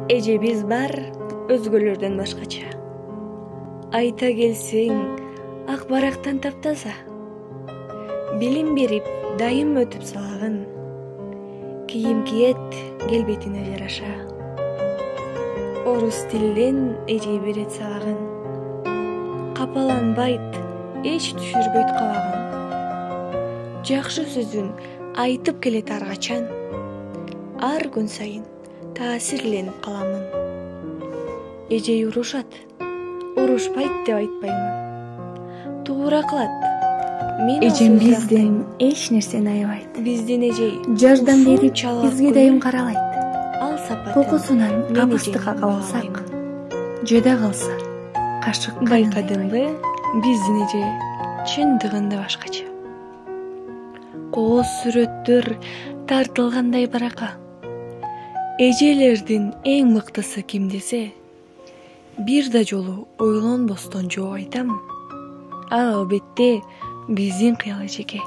Эжебиз бар өзгөлөрдөн башкача. Айта келсең, ак барактан таптаза. Билим берип, дайым өтүп салагын. Кийим киет келбетине жараша. Орус тилден эже берет сабагын. Капаланбайт, эч түшүрбөйт кабагын. Жакшы сөзүн айтып келет аргачан. Ар күн сайын таасирленип каламын. Эжей урушат, урушпайт деп айтпаймын. Туура кылат. Эжем бизден эч нерсени аябайт. Биздин эжей жардам берип, бизге дайым каралайт. Ал сапатын Кокусунан капыстыкка кабылсак, жада калса кашык байкадыңбы, биздин эже чындыгында башкача. Кооз сүрөттөр тартылгандай барака. Эжелердин эң мыктысы ким десе, бир да жолу ойлонбостон жооп айтам. Ал албетте биздин кыял эжеге.